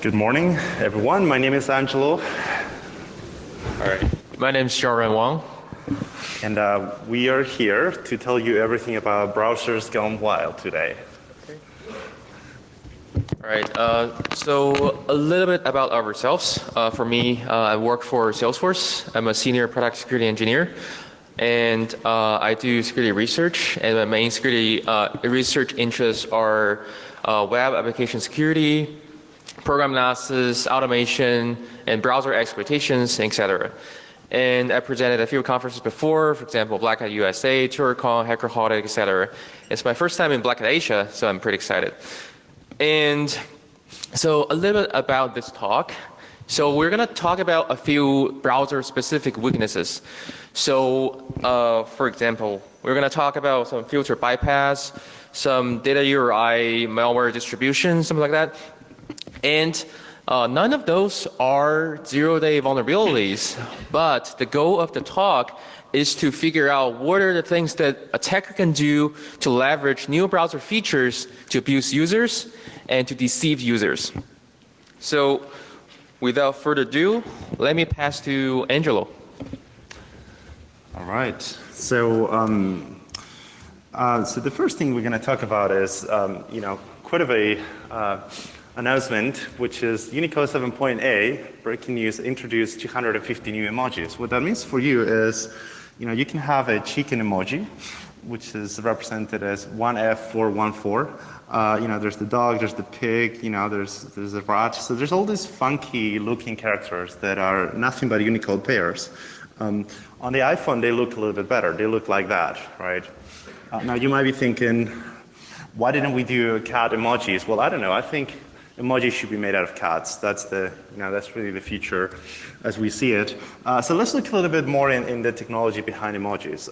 Good morning, everyone. My name is Angelo. All right. My name is Xiaoran Wang. And we are here to tell you everything about browsers gone wild today. All right. So a little bit about ourselves. For me, I work for Salesforce. I'm a senior product security engineer. And I do security research. And my main security research interests are web application security, program analysis, automation, and browser exploitations, etc. And I presented a few conferences before, for example, Black Hat USA, TourCon, HackerHolic, etc. It's my first time in Black Hat Asia, so I'm pretty excited. And so a little bit about this talk. So we're going to talk about a few browser-specific weaknesses. So for example, we're going to talk about some filter bypass, some data URI malware distribution, something like that. And none of those are zero-day vulnerabilities, but the goal of the talk is to figure out what are the things that attacker can do to leverage new browser features to abuse users and to deceive users. So without further ado, let me pass to Angelo. All right. So the first thing we're going to talk about is, quite of a announcement, which is Unicode 7.8 breaking news introduced 250 new emojis. What that means for you is, you can have a chicken emoji, which is represented as 1F414. There's the dog, there's the pig, there's a rat. So there's all these funky looking characters that are nothing but Unicode pairs. On the iPhone, they look a little bit better. They look like that, right? Now you might be thinking, why didn't we do cat emojis? Well, I don't know. I think emojis should be made out of cats. That's that's really the future as we see it. So let's look a little bit more in the technology behind emojis.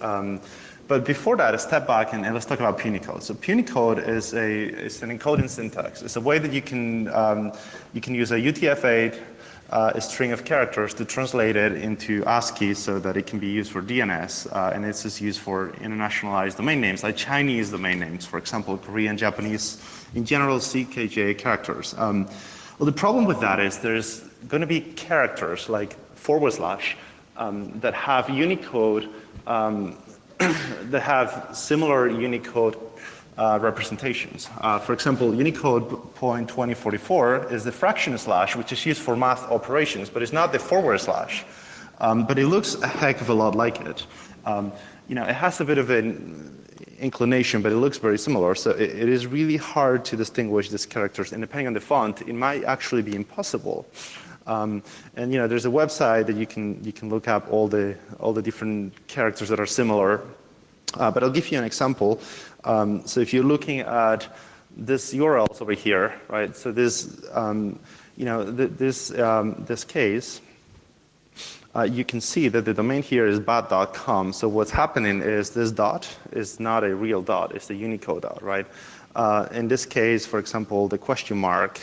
But before that, a step back and let's talk about Punycode. So Punycode is an encoding syntax. It's a way that you can use a UTF-8, a string of characters to translate it into ASCII so that it can be used for DNS. And it's just used for internationalized domain names, like Chinese domain names, for example, Korean, Japanese, in general, CKJ characters. Well, the problem with that is there's going to be characters like / that have Unicode, that have similar Unicode representations. For example, Unicode .2044 is the fraction slash, which is used for math operations, but it's not the /. But it looks a heck of a lot like it. It has a bit of an inclination, but it looks very similar. So it is really hard to distinguish these characters, and depending on the font, it might actually be impossible. There's a website that you can look up all the different characters that are similar. But I'll give you an example. So if you're looking at this URLs over here, right? So this case, you can see that the domain here is bad.com. So what's happening is this dot is not a real dot. It's a Unicode dot, right? In this case, for example, the question mark,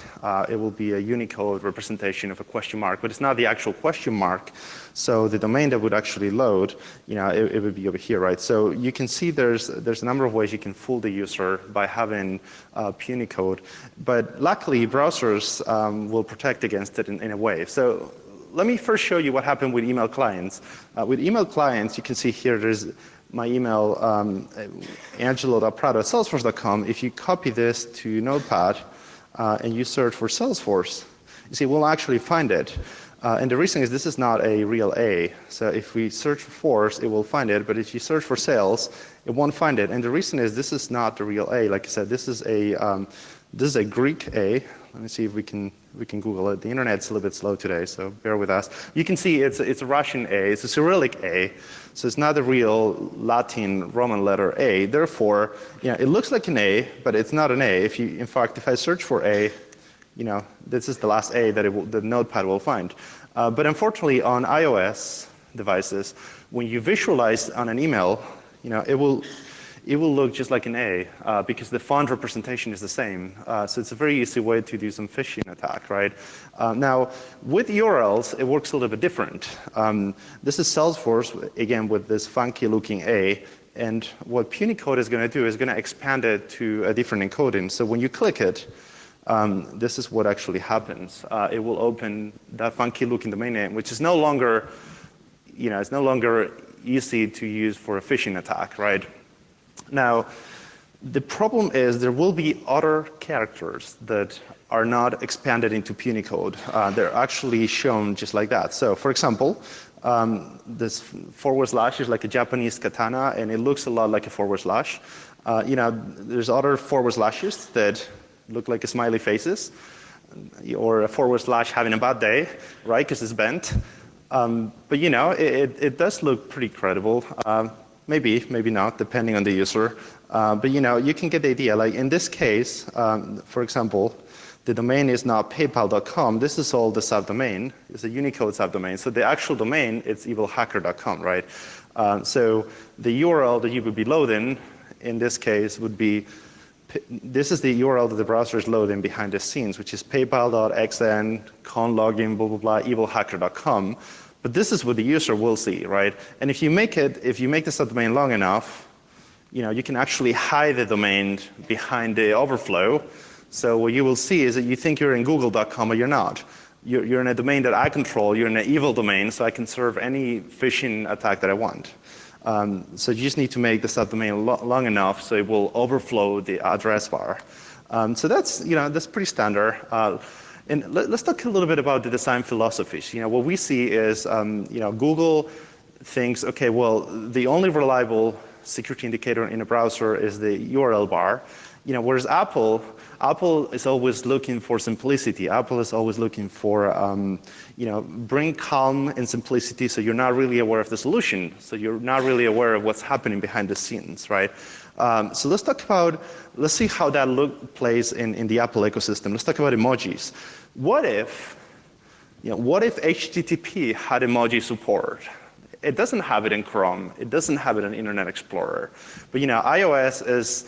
it will be a Unicode representation of a question mark, but it's not the actual question mark. So the domain that would actually load, it would be over here, right? So you can see there's a number of ways you can fool the user by having Punycode. But luckily, browsers will protect against it in a way. So let me first show you what happened with email clients. With email clients, you can see here there's my email, angelo.prado@salesforce.com. If you copy this to Notepad and you search for Salesforce, you see we'll actually find it. And the reason is this is not a real A. So if we search for force, it will find it. But if you search for sales, it won't find it. And the reason is this is not the real A. Like I said, this is a Greek A. Let me see if we can Google it. The internet's a little bit slow today, so bear with us. You can see it's a Russian A. It's a Cyrillic A. So it's not a real Latin Roman letter A. Therefore, it looks like an A, but it's not an A. In fact, if I search for A, this is the last A that the Notepad will find. But unfortunately, on iOS devices, when you visualize on an email, it will look just like an A because the font representation is the same. So it's a very easy way to do some phishing attack, right? Now, with URLs, it works a little bit different. This is Salesforce, again, with this funky looking A. And what Punycode is going to do is going to expand it to a different encoding. So when you click it, this is what actually happens. It will open that funky looking domain name, which is no longer, it's no longer easy to use for a phishing attack, right? Now, the problem is there will be other characters that are not expanded into Punycode. They're actually shown just like that. So, for example, this / is like a Japanese katana, and it looks a lot like a /. There's other / that look like smiley faces, or a / having a bad day, right? Because it's bent. But it does look pretty credible. Maybe not, depending on the user. But you can get the idea. Like in this case, for example, the domain is not paypal.com. This is all the subdomain. It's a Unicode subdomain. So the actual domain, it's evilhacker.com, right? So the URL that you would be loading in this case would be, this is the URL that the browser is loading behind the scenes, which is paypal.xn, conlogin, blah, blah, blah, evilhacker.com. But this is what the user will see, right? And if you make the subdomain long enough, you can actually hide the domain behind the overflow. So what you will see is that you think you're in google.com, but you're not. You're in a domain that I control. You're in an evil domain, so I can serve any phishing attack that I want. So you just need to make the subdomain long enough so it will overflow the address bar. So that's pretty standard. And let's talk a little bit about the design philosophies. What we see is, Google thinks, okay, well, the only reliable security indicator in a browser is the URL bar. Whereas Apple is always looking for simplicity. Apple is always looking for, bring calm and simplicity so you're not really aware of the solution. So you're not really aware of what's happening behind the scenes, right? So let's see how that plays in the Apple ecosystem. Let's talk about emojis. What if HTTP had emoji support? It doesn't have it in Chrome. It doesn't have it in Internet Explorer. But iOS is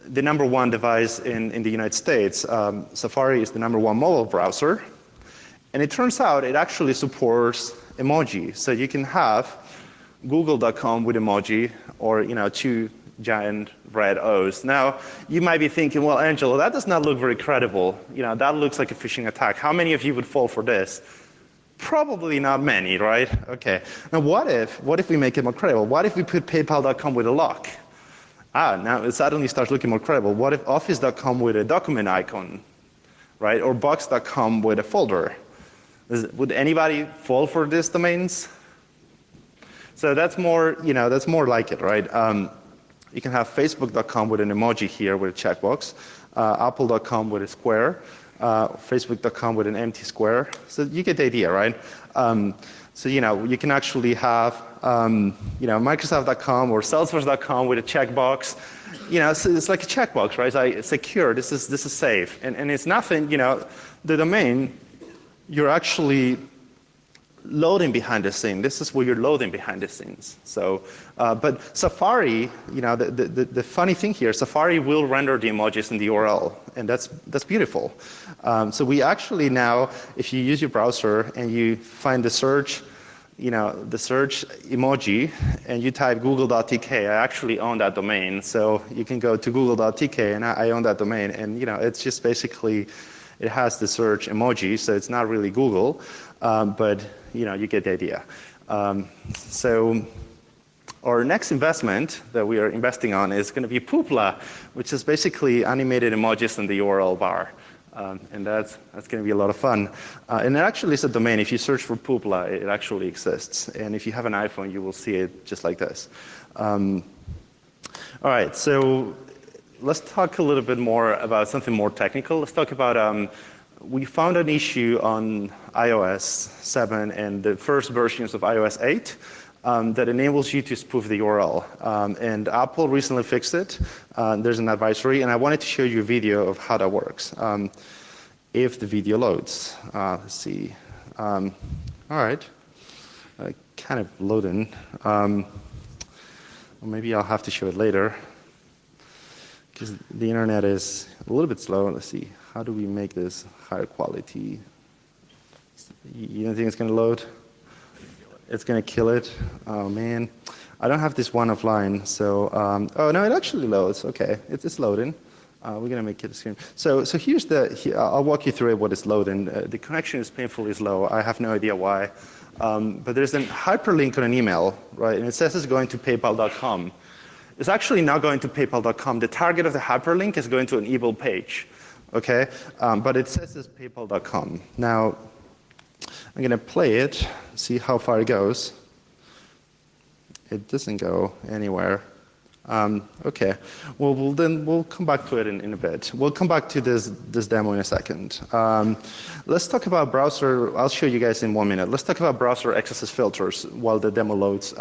the #1 device in the United States. Safari is the #1 mobile browser. And it turns out it actually supports emoji. So you can have google.com with emoji, or 2 giant red O's. Now, you might be thinking, well, Angelo, that does not look very credible. That looks like a phishing attack. How many of you would fall for this? Probably not many, right? Okay. Now, what if we make it more credible? What if we put paypal.com with a lock? Now it suddenly starts looking more credible. What if office.com with a document icon, right? Or box.com with a folder? Would anybody fall for these domains? So that's more like it, right? You can have facebook.com with an emoji here with a checkbox, apple.com with a square, facebook.com with an empty square. So you get the idea, right? So you can actually have Microsoft.com or Salesforce.com with a checkbox. So it's like a checkbox, right? It's secure. This is safe, and it's nothing. The domain, you're actually loading behind the scene. This is where you're loading behind the scenes. So, but Safari, the funny thing here, Safari will render the emojis in the URL, and that's beautiful. So we actually now, if you use your browser and you find the search emoji, and you type google.tk, I actually own that domain. So you can go to google.tk, and I own that domain, and it's just basically, it has the search emoji, so it's not really Google, but you get the idea. So our next investment that we are investing on is going to be Poopla, which is basically animated emojis in the URL bar. And that's going to be a lot of fun. And it actually is a domain. If you search for Poopla, it actually exists. And if you have an iPhone, you will see it just like this. All right, so let's talk a little bit more about something more technical. Let's talk about, we found an issue on iOS 7 and the first versions of iOS 8 that enables you to spoof the URL. And Apple recently fixed it. There's an advisory, and I wanted to show you a video of how that works. If the video loads. Let's see. All right. Kind of loading. Or maybe I'll have to show it later, because the internet is a little bit slow. Let's see. How do we make this higher quality? You don't think it's going to load? It's going to kill it? Oh, man. I don't have this one offline, so, oh, no, it actually loads. Okay, it's loading. We're going to make it a screen. So here's I'll walk you through what is loading. The connection is painfully slow. I have no idea why. But there's a hyperlink on an email, right? And it says it's going to paypal.com. It's actually not going to paypal.com. The target of the hyperlink is going to an evil page, okay? But it says it's paypal.com. Now, I'm going to play it, see how far it goes. It doesn't go anywhere. Okay. Well, we'll come back to it in a bit. We'll come back to this demo in a second. Let's talk about browser. I'll show you guys in 1 minute. Let's talk about browser XSS filters while the demo loads.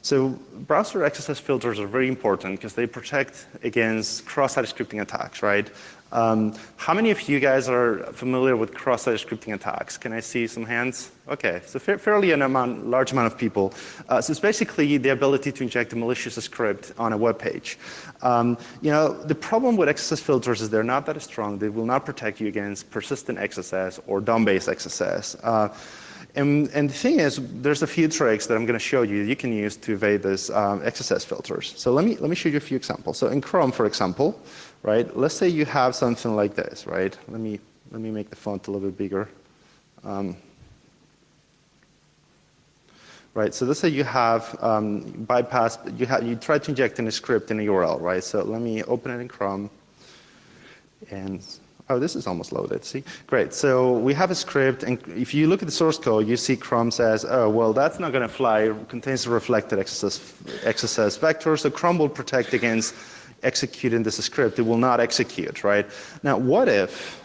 So browser XSS filters are very important because they protect against cross-site scripting attacks, right? How many of you guys are familiar with cross-site scripting attacks? Can I see some hands? Okay, so fairly large amount of people. So it's basically the ability to inject a malicious script on a web page. The problem with XSS filters is they're not that strong. They will not protect you against persistent XSS or DOM-based XSS. And the thing is, there's a few tricks that I'm going to show you can use to evade this XSS filters. So let me show you a few examples. So in Chrome, for example, right? Let's say you have something like this, right? Let me make the font a little bit bigger. Right. So let's say you have you try to inject in a script in a URL, right? So let me open it in Chrome, and oh, this is almost loaded. See, great. So we have a script, and if you look at the source code, you see Chrome says, oh, well, that's not going to fly. It contains a reflected XSS vector, so Chrome will protect against executing this script. It will not execute, right? Now, what if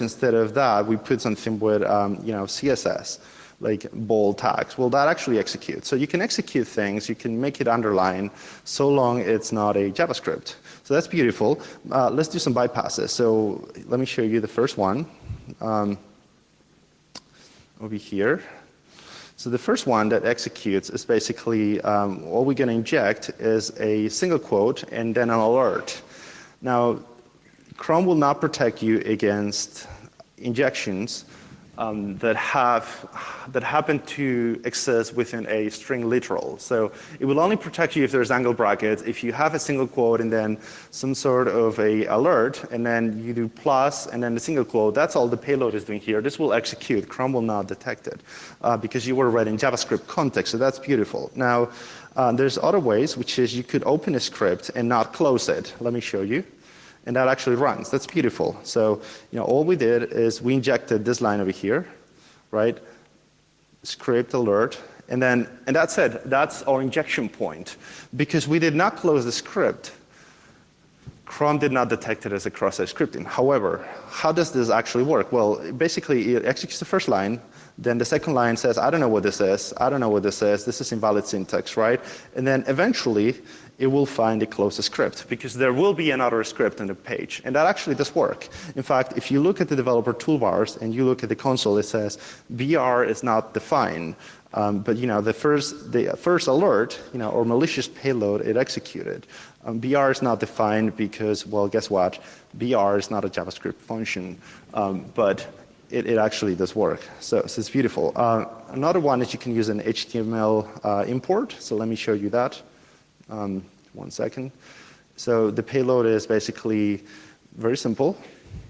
instead of that we put something with CSS, like bold tags? Well, that actually executes. So you can execute things, you can make it underline, so long it's not a JavaScript. So that's beautiful. Let's do some bypasses. So let me show you the first one over here. So the first one that executes is basically all we're going to inject is a single quote and then an alert. Now, Chrome will not protect you against injections that happen to exist within a string literal. So it will only protect you if there's angle brackets. If you have a single quote and then some sort of a alert, and then you do plus and then the single quote, that's all the payload is doing here. This will execute. Chrome will not detect it because you were read in JavaScript context. So that's beautiful. Now, there's other ways, which is you could open a script and not close it. Let me show you. And that actually runs. That's beautiful. So, all we did is we injected this line over here, right? Script alert, and that's it. That's our injection point. Because we did not close the script, Chrome did not detect it as a cross-site scripting. However, how does this actually work? Well, basically, it executes the first line. Then the second line says, I don't know what this is. I don't know what this is. This is invalid syntax, right? And then eventually, it will find the closest script because there will be another script on the page. And that actually does work. In fact, if you look at the developer toolbars and you look at the console, it says BR is not defined. But the first alert, or malicious payload, it executed. BR is not defined because, well, guess what? BR is not a JavaScript function, but it actually does work. So it's beautiful. Another one is you can use an HTML import. So let me show you that. 1 second. So the payload is basically very simple.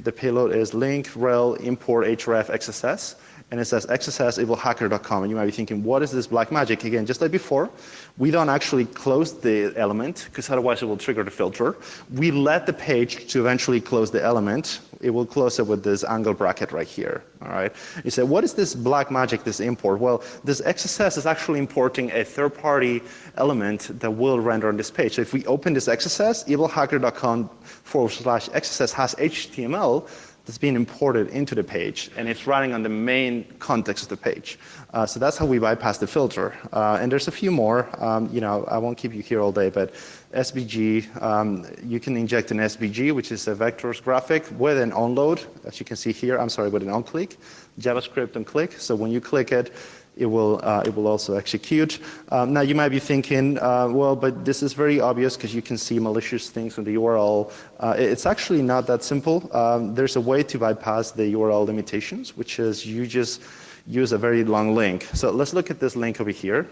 The payload is link rel import href XSS, and it says XSS evilhacker.com. And you might be thinking, what is this black magic? Again, just like before, we don't actually close the element because otherwise it will trigger the filter. We let the page to eventually close the element. It will close it with this angle bracket right here. All right. You say, what is this black magic, this import? Well, this XSS is actually importing a third-party element that will render on this page. So if we open this XSS, evilhacker.com/XSS has HTML that's being imported into the page, and it's running on the main context of the page. So that's how we bypass the filter. And there's a few more. I won't keep you here all day, but SVG, you can inject an SVG, which is a vectors graphic with an onload, as you can see here. I'm sorry, with an onClick, JavaScript and click. So when you click it, it will also execute. Now you might be thinking, well, but this is very obvious because you can see malicious things on the URL. It's actually not that simple. There's a way to bypass the URL limitations, which is you just use a very long link. So let's look at this link over here.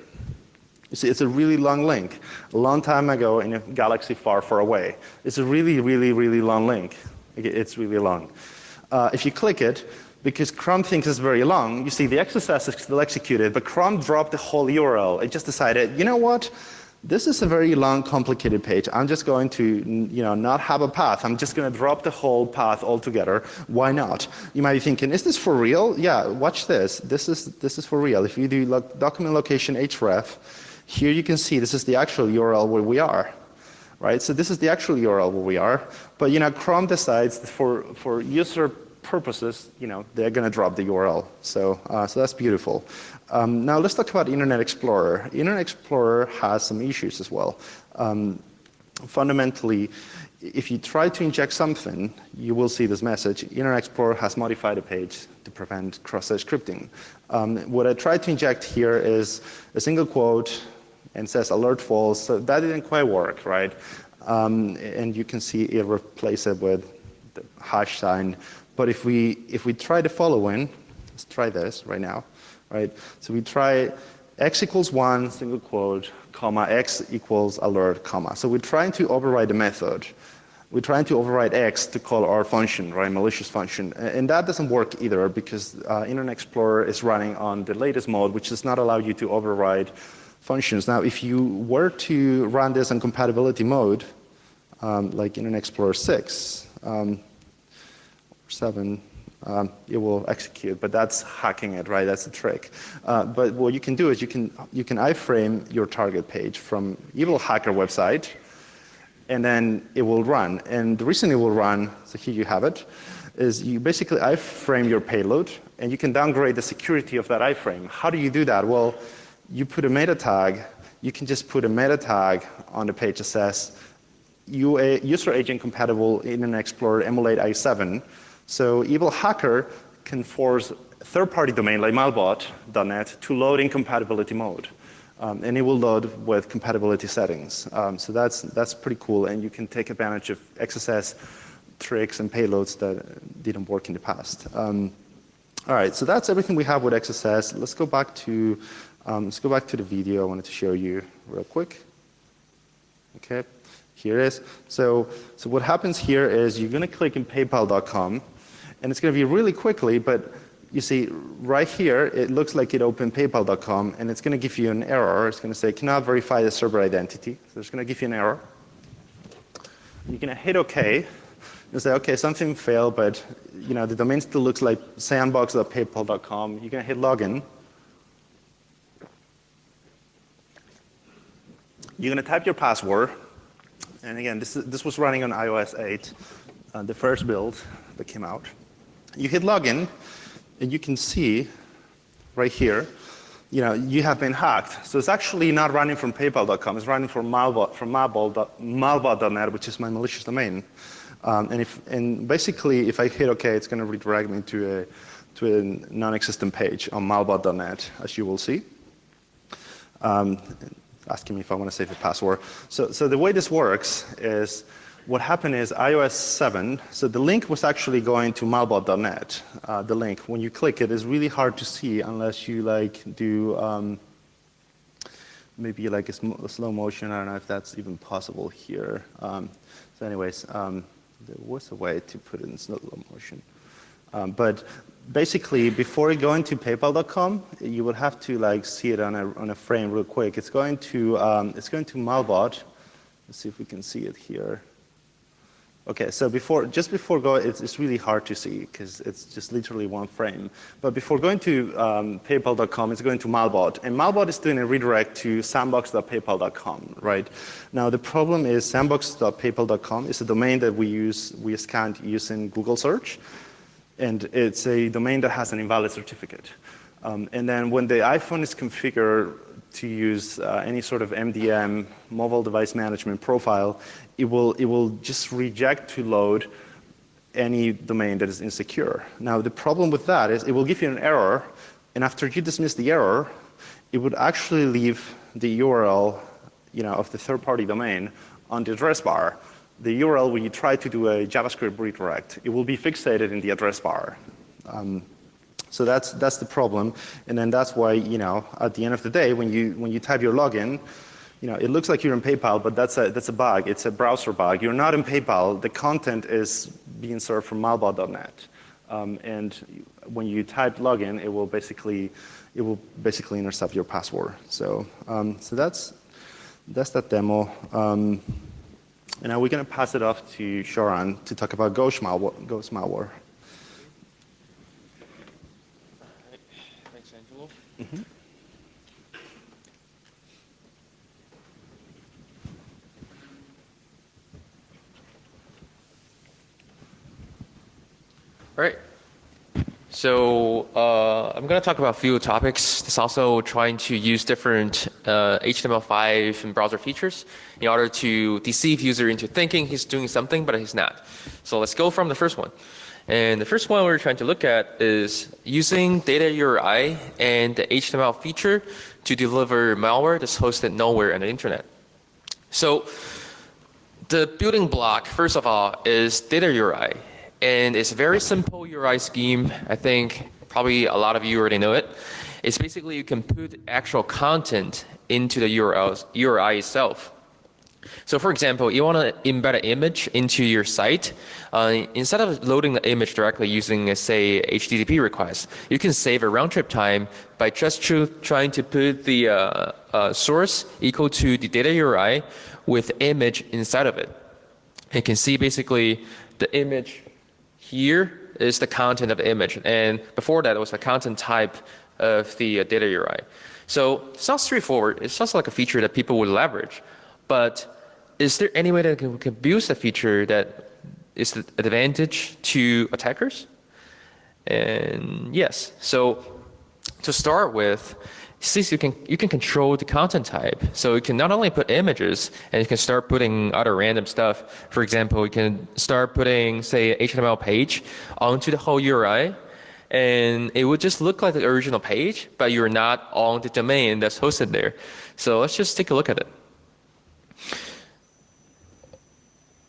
You see, it's a really long link. A long time ago in a galaxy far, far away. It's a really, really, really long link. It's really long. If you click it, because Chrome thinks it's very long, you see the XSS is still executed, but Chrome dropped the whole URL. It just decided, you know what? This is a very long, complicated page. I'm just going to, not have a path. I'm just going to drop the whole path altogether. Why not? You might be thinking, is this for real? Yeah, watch this. This is for real. If you do document location href, here you can see this is the actual URL where we are. Right? So this is the actual URL where we are. But Chrome decides for user purposes, they're going to drop the URL. So that's beautiful. Now let's talk about Internet Explorer. Internet Explorer has some issues as well. Fundamentally, if you try to inject something, you will see this message. Internet Explorer has modified the page to prevent cross-site scripting. What I tried to inject here is a single quote and says alert false. So that didn't quite work, right? And you can see it replace it with the hash sign. But if we try the following, let's try this right now. Right? So we try x equals 1, single quote, comma, x equals alert, comma. So we're trying to override the method. We're trying to override x to call our function, right, malicious function. And that doesn't work either because Internet Explorer is running on the latest mode, which does not allow you to override functions. Now, if you were to run this in compatibility mode, like Internet Explorer 6 or 7, it will execute, but that's hacking it, right? That's the trick. But what you can do is you can iframe your target page from evil hacker website, and then it will run. And the reason it will run, so here you have it, is you basically iframe your payload, and you can downgrade the security of that iframe. How do you do that? Well, you put a meta tag. You can just put a meta tag on the page that says user agent compatible Internet Explorer emulate i7. So evil hacker can force a third-party domain like malbot.net to load in compatibility mode. And it will load with compatibility settings. So that's pretty cool, and you can take advantage of XSS tricks and payloads that didn't work in the past. All right, so that's everything we have with XSS. Let's go back to the video I wanted to show you real quick. Okay, here it is. So what happens here is you're going to click in PayPal.com, and it's going to be really quickly, but you see right here, it looks like it opened PayPal.com, and it's going to give you an error. It's going to say, cannot verify the server identity. So it's going to give you an error. You're going to hit OK. You'll say, OK, something failed, but the domain still looks like sandbox.paypal.com. You're going to hit login. You're going to type your password. And again, this was running on iOS 8, the first build that came out. You hit login, and you can see right here, you have been hacked. So it's actually not running from PayPal.com. It's running from malbot.net, which is my malicious domain. And basically, if I hit OK, it's going to redirect me to a non-existent page on malbot.net, as you will see. Asking me if I want to save the password. So the way this works is, what happened is iOS 7, so the link was actually going to malbot.net. The link, when you click it, is really hard to see unless you do maybe like a slow motion. I don't know if that's even possible here. So anyways, there was a way to put it in slow motion. But basically, before going to PayPal.com, you would have to see it on a frame real quick. It's going to Malbot. Let's see if we can see it here. Okay, so just before going, it's really hard to see because it's just literally one frame. But before going to PayPal.com, it's going to Malbot, and Malbot is doing a redirect to sandbox.paypal.com, right? Now the problem is sandbox.paypal.com is a domain that we scanned using Google search. And it's a domain that has an invalid certificate. And then when the iPhone is configured to use any sort of MDM, mobile device management profile, it will just reject to load any domain that is insecure. Now the problem with that is it will give you an error, and after you dismiss the error, it would actually leave the URL of the third-party domain on the address bar. The URL, when you try to do a JavaScript redirect, it will be fixated in the address bar. So that's the problem. And then that's why, you know, at the end of the day, when you type your login, you know, it looks like you're in PayPal, but that's a bug. It's a browser bug. You're not in PayPal. The content is being served from malbot.net. And when you type login, it will basically intercept your password. So that's that demo. And now we're going to pass it off to Shoran to talk about Ghost malware. Thanks, Angelo. Mm-hmm. All right. So I'm going to talk about a few topics. It's also trying to use different HTML5 and browser features in order to deceive user into thinking he's doing something, but he's not. So let's go from the first one. And the first one we're trying to look at is using data URI and the HTML feature to deliver malware that's hosted nowhere on the internet. So the building block, first of all, is data URI. And it's a very simple URI scheme. I think probably a lot of you already know it. It's basically you can put actual content into the URI itself. So for example, you want to embed an image into your site. Instead of loading the image directly using, say, HTTP request, you can save a round trip time by just trying to put the source equal to the data URI with image inside of it. You can see basically the image here is the content of the image, and before that it was the content type of the data URI. So it sounds straightforward. It sounds like a feature that people would leverage, but is there any way that we can abuse the feature that is an advantage to attackers? And yes. So to start with, since you can control the content type, so you can not only put images, and you can start putting other random stuff. For example, you can start putting, say, HTML page onto the whole URI, and it would just look like the original page, but you're not on the domain that's hosted there. So let's just take a look at it.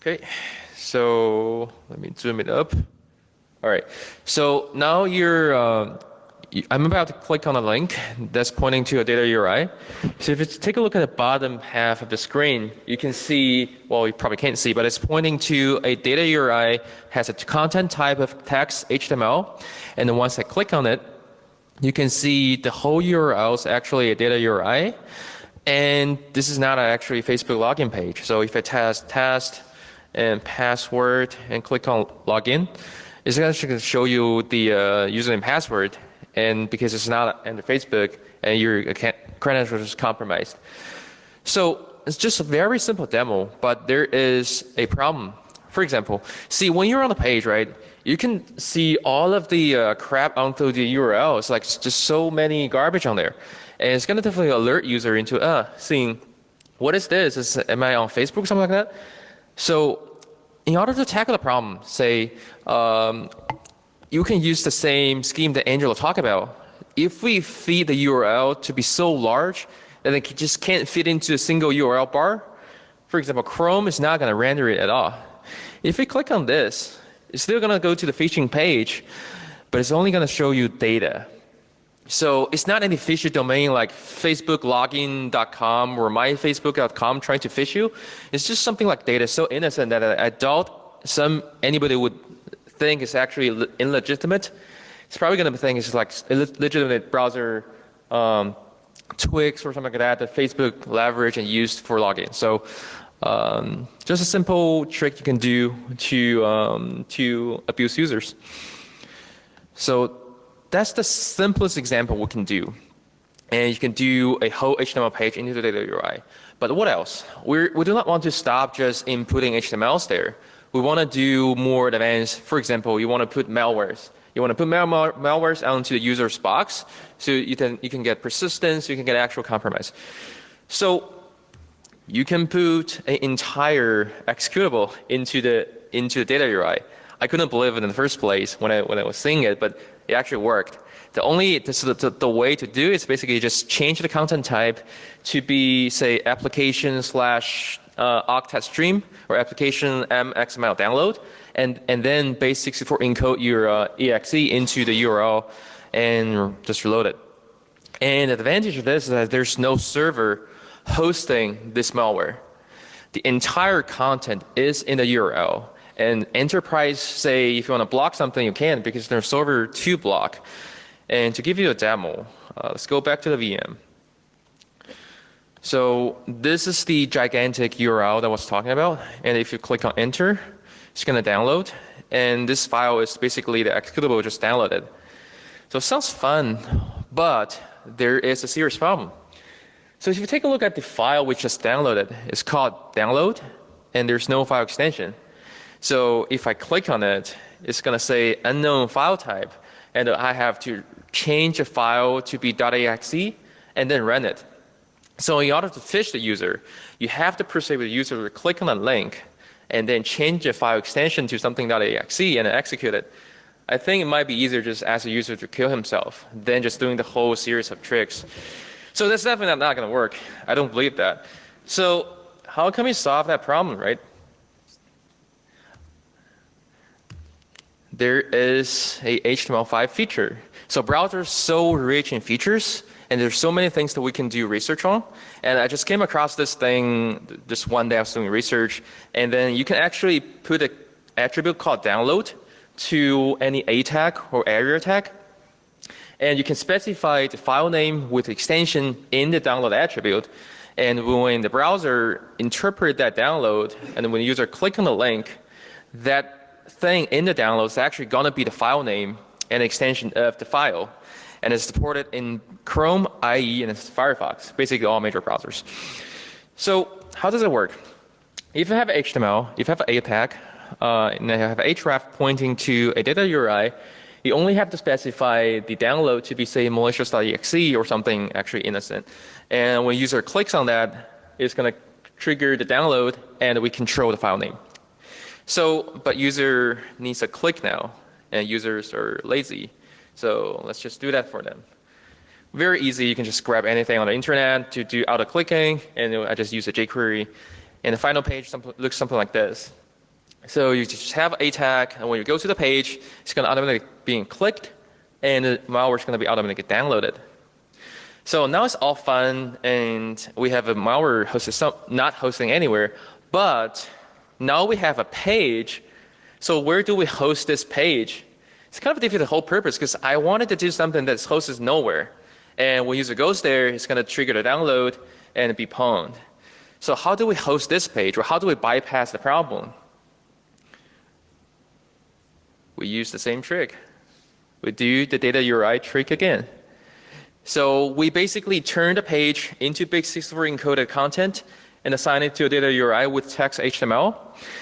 Okay, so let me zoom it up. All right, so now I'm about to click on a link that's pointing to a data URI. So if you take a look at the bottom half of the screen, you can see, well, you probably can't see, but it's pointing to a data URI, has a content type of text HTML, and then once I click on it, you can see the whole URL is actually a data URI, and this is not actually a Facebook login page. So if I test and password and click on login, it's actually going to show you the username and password. And because it's not under Facebook and your credentials is compromised. So it's just a very simple demo, but there is a problem. For example, see when you're on the page, right, you can see all of the crap onto the URL. It's like just so many garbage on there. And it's going to definitely alert user into seeing, what is this? Am I on Facebook or something like that? So in order to tackle the problem, say, you can use the same scheme that Angelo talked about. If we feed the URL to be so large that it just can't fit into a single URL bar, for example, Chrome is not going to render it at all. If we click on this, it's still going to go to the phishing page, but it's only going to show you data. So it's not any fishy domain like facebooklogin.com or myfacebook.com trying to phish you. It's just something like data so innocent that I doubt anybody would think is actually illegitimate. It's probably going to think it's like legitimate browser tweaks or something like that Facebook leveraged and used for login. So just a simple trick you can do to abuse users. So that's the simplest example we can do. And you can do a whole HTML page into the data URI. But what else? We do not want to stop just inputting HTMLs there. We want to do more advanced. For example, you want to put malwares. You want to put malwares onto the user's box, so you can get persistence, you can get actual compromise. So you can put an entire executable into the data URI. I couldn't believe it in the first place when I was seeing it, but it actually worked. The way to do it is basically just change the content type to be, say, application / octet stream or application XML download, and then base64 encode your exe into the URL, and just reload it. And the advantage of this is that there's no server hosting this malware. The entire content is in the URL. And enterprise, say, if you want to block something, you can because there's a server to block. And to give you a demo, let's go back to the VM. So this is the gigantic URL that I was talking about. And if you click on enter, it's going to download. And this file is basically the executable just downloaded. So it sounds fun, but there is a serious problem. So if you take a look at the file we just downloaded, it's called download, and there's no file extension. So if I click on it, it's going to say unknown file type, and I have to change the file to be .exe and then run it. So in order to phish the user, you have to persuade the user to click on a link and then change the file extension to something .exe and execute it. I think it might be easier just ask the user to kill himself than just doing the whole series of tricks. So that's definitely not going to work. I don't believe that. So how can we solve that problem, right? There is a HTML5 feature. So browsers are so rich in features, and there's so many things that we can do research on. And I just came across this thing just one day I was doing research, and then you can actually put an attribute called download to any A tag or area tag. And you can specify the file name with extension in the download attribute. And when the browser interprets that download, and when the user click on the link, that thing in the download is actually going to be the file name and extension of the file. And it's supported in Chrome, IE, and Firefox, basically all major browsers. So how does it work? If you have HTML, if you have A tag, and you have href pointing to a data URI, you only have to specify the download to be, say, malicious.exe or something actually innocent. And when user clicks on that, it's going to trigger the download, and we control the file name. So, but user needs a click now, and users are lazy. So let's just do that for them. Very easy. You can just grab anything on the internet to do auto clicking, and I just use a jQuery. And the final page looks something like this. So you just have a tag, and when you go to the page, it's going to automatically be clicked, and the malware is going to be automatically downloaded. So now it's all fun, and we have a malware hosted, not hosting anywhere, but now we have a page. So where do we host this page? It's kind of defeated the whole purpose, because I wanted to do something that's hosted nowhere. And when user goes there, it's going to trigger the download and be pwned. So how do we host this page, or how do we bypass the problem? We use the same trick. We do the data URI trick again. So we basically turn the page into base64 encoded content and assign it to a data URI with text HTML.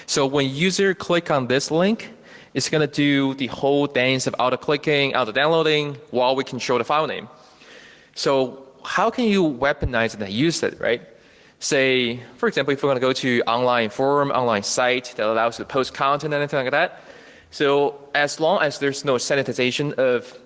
So when user click on this link, it's going to do the whole dance of auto-clicking, auto-downloading, while we control the file name. So how can you weaponize it and use it, right? Say, for example, if we're going to go to online forum, online site that allows you to post content and anything like that. So as long as there's no sanitization of,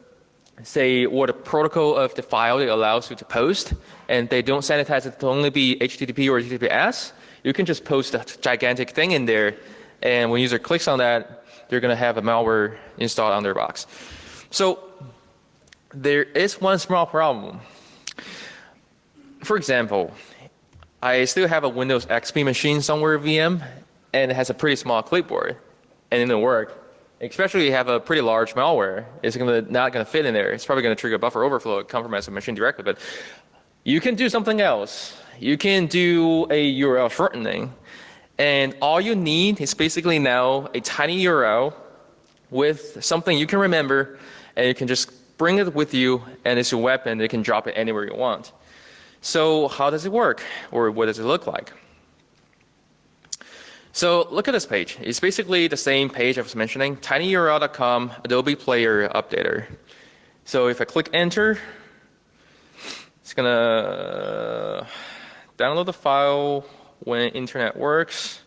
say, what the protocol of the file that allows you to post, and they don't sanitize it to only be HTTP or HTTPS, you can just post a gigantic thing in there, and when user clicks on that, they're going to have a malware installed on their box. So there is one small problem. For example, I still have a Windows XP machine somewhere VM, and it has a pretty small clipboard, and it didn't work. Especially if you have a pretty large malware, it's not going to fit in there. It's probably going to trigger buffer overflow, compromise the machine directly. But you can do something else. You can do a URL shortening. And all you need is basically now a tiny URL with something you can remember, and you can just bring it with you, and it's your weapon. You can drop it anywhere you want. So how does it work? Or what does it look like? So look at this page. It's basically the same page I was mentioning, tinyurl.com Adobe Player Updater. So if I click enter, it's going to download the file when internet works.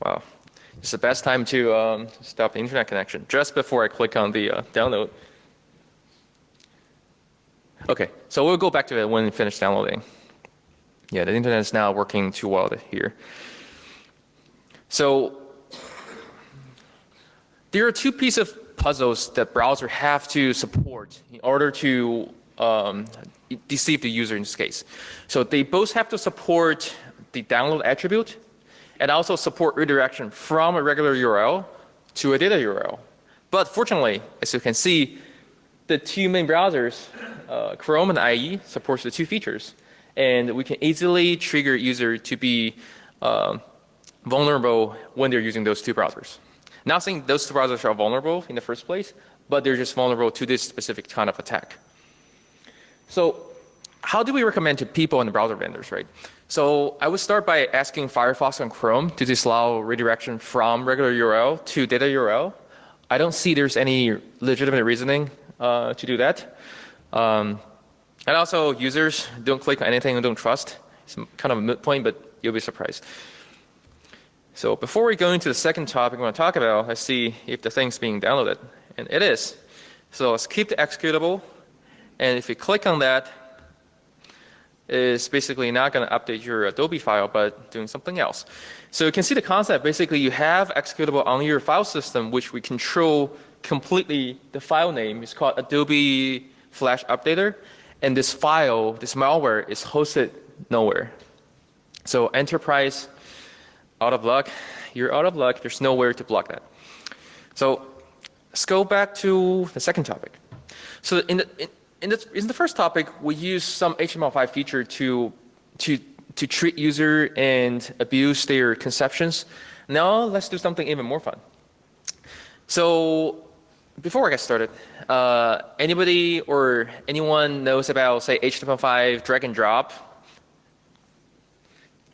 Wow. It's the best time to stop the internet connection, just before I click on the download. Okay, so we'll go back to it when it finished downloading. Yeah, the internet is now working too well here. So there are two pieces of puzzles that browser have to support in order to deceive the user in this case. So they both have to support the download attribute and also support redirection from a regular URL to a data URL. But fortunately, as you can see, the two main browsers, Chrome and IE, supports the two features. And we can easily trigger user to be vulnerable when they're using those two browsers. Not saying those two browsers are vulnerable in the first place, but they're just vulnerable to this specific kind of attack. So how do we recommend to people and the browser vendors, right? So I would start by asking Firefox and Chrome to disallow redirection from regular URL to data URL. I don't see there's any legitimate reasoning to do that. And also users, don't click on anything you don't trust. It's kind of a moot point, but you'll be surprised. So before we go into the second topic I want to talk about, let's see if the thing's being downloaded. And it is. So let's keep the executable. And if you click on that, it's basically not going to update your Adobe file, but doing something else. So you can see the concept. Basically, you have executable on your file system, which we control completely the file name. It's called Adobe Flash Updater. And this file, this malware, is hosted nowhere. So enterprise, out of luck. You're out of luck. There's nowhere to block that. So let's go back to the second topic. So in the first topic, we use some HTML5 feature to treat user and abuse their conceptions. Now let's do something even more fun. So before I get started, anybody or anyone knows about, say, HTML5 drag and drop?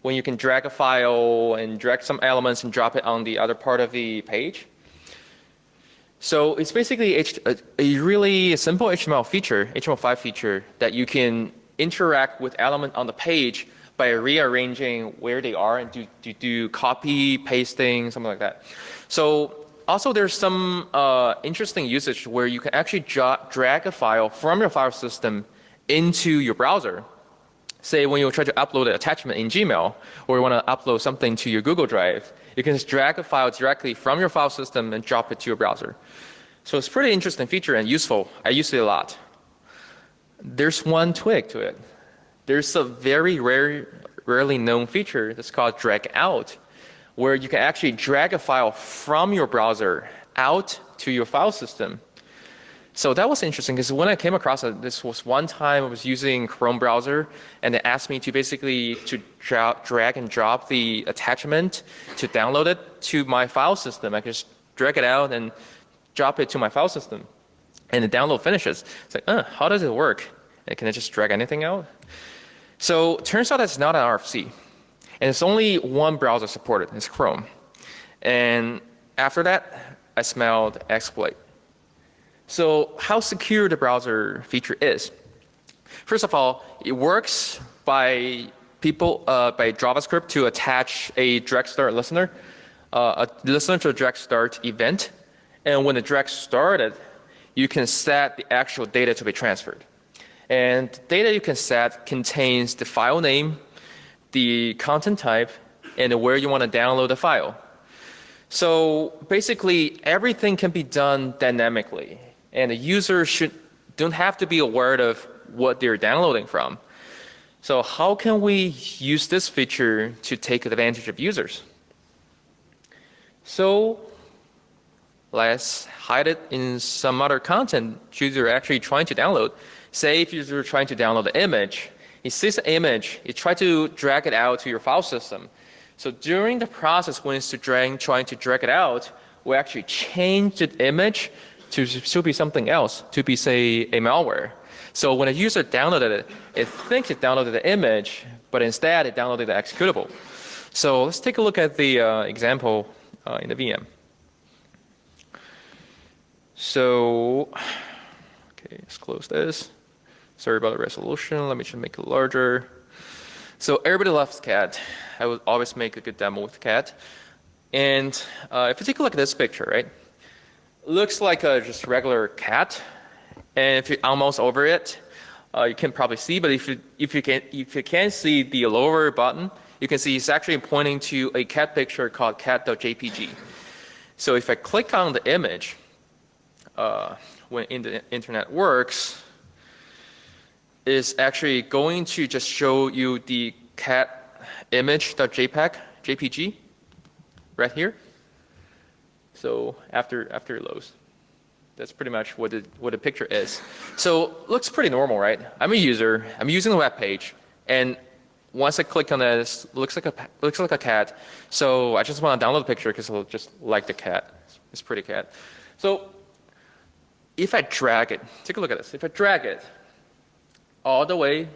When you can drag a file and drag some elements and drop it on the other part of the page. So it's basically a really simple HTML5 feature that you can interact with element on the page by rearranging where they are and do copy, pasting, something like that. So also there's some interesting usage where you can actually drag a file from your file system into your browser. Say when you try to upload an attachment in Gmail, or you want to upload something to your Google Drive, you can just drag a file directly from your file system and drop it to your browser. So it's a pretty interesting feature and useful. I use it a lot. There's one twig to it. There's a very rarely known feature that's called drag out, where you can actually drag a file from your browser out to your file system. So that was interesting because when I came across it, this was one time I was using Chrome browser and it asked me to basically drag and drop the attachment to download it to my file system. I could just drag it out and drop it to my file system and the download finishes. It's like, how does it work? And can I just drag anything out? So it turns out it's not an RFC. And it's only one browser supported, it's Chrome. And after that, I smelled exploit. So how secure the browser feature is. First of all, it works by JavaScript to attach a drag start listener, a listener to a drag start event. And when the drag started, you can set the actual data to be transferred. And the data you can set contains the file name, the content type, and where you want to download the file. So basically, everything can be done dynamically. And the user don't have to be aware of what they're downloading from. So how can we use this feature to take advantage of users? So let's hide it in some other content user actually trying to download. Say if you're trying to download the image, it sees the image, it tries to drag it out to your file system. So during the process when it's trying to drag it out, we actually change the image to be something else, to be, say, a malware. So when a user downloaded it, it thinks it downloaded the image, but instead it downloaded the executable. So let's take a look at the example in the VM. So, okay, let's close this. Sorry about the resolution. Let me just make it larger. So everybody loves cat. I would always make a good demo with cat. And if you take a look at this picture, right? Looks like a just regular cat, and if you almost over it, you can probably see. But if you can't see the lower button, you can see it's actually pointing to a cat picture called cat.jpg. So if I click on the image, when the internet works is actually going to just show you the cat image.jpg right here. So after it loads, that's pretty much what the picture is. So looks pretty normal, right? I'm a user. I'm using the web page, and once I click on this, looks like a cat. So I just want to download the picture because I just like the cat. It's a pretty cat. So if I drag it, take a look at this. If I drag it all the way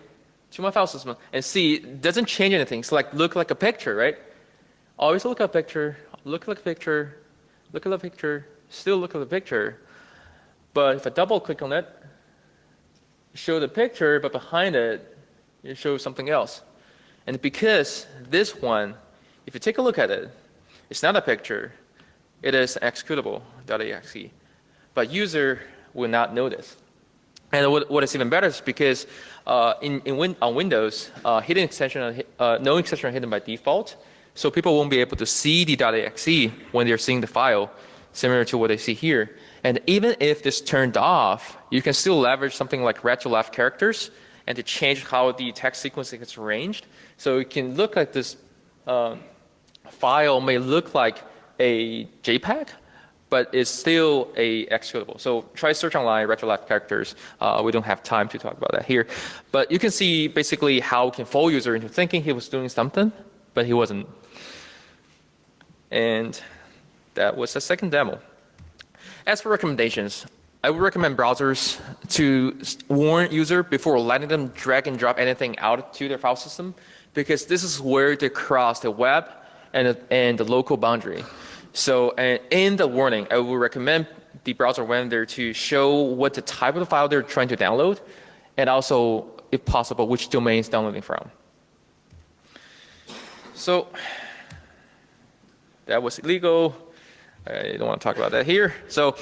to my file system and see, it doesn't change anything. It's like look like a picture, right? Always look at a picture, look like a picture, look at the picture, still look at the picture. But if I double click on it, show the picture, but behind it, it shows something else. And because this one, if you take a look at it, it's not a picture, it is executable.exe. But user will not notice. And what is even better is because on Windows, hidden extension, no extension are hidden by default, so people won't be able to see the .exe when they're seeing the file, similar to what they see here. And even if this turned off, you can still leverage something like right to left characters and to change how the text sequencing is arranged. So it can look like this file may look like a JPEG, but it's still a executable. So try search online, right to left characters. We don't have time to talk about that here. But you can see basically how it can fool user into thinking he was doing something, but he wasn't. And that was the second demo. As for recommendations, I would recommend browsers to warn user before letting them drag and drop anything out to their file system, because this is where they cross the web and the local boundary. So in the warning, I would recommend the browser vendor to show what the type of the file they're trying to download, and also, if possible, which domain it's downloading from. So that was illegal. I don't want to talk about that here. So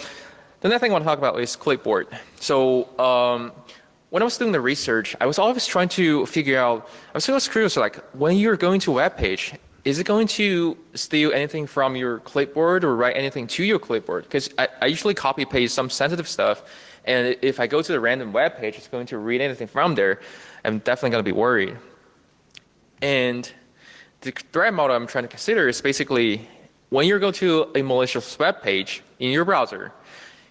the next thing I want to talk about is clipboard. So when I was doing the research, I was always trying to figure out, I was always curious, like when you're going to a web page, is it going to steal anything from your clipboard or write anything to your clipboard? Because I usually copy paste some sensitive stuff, and if I go to the random web page, it's going to read anything from there. I'm definitely going to be worried. And the threat model I'm trying to consider is basically when you go to a malicious web page in your browser,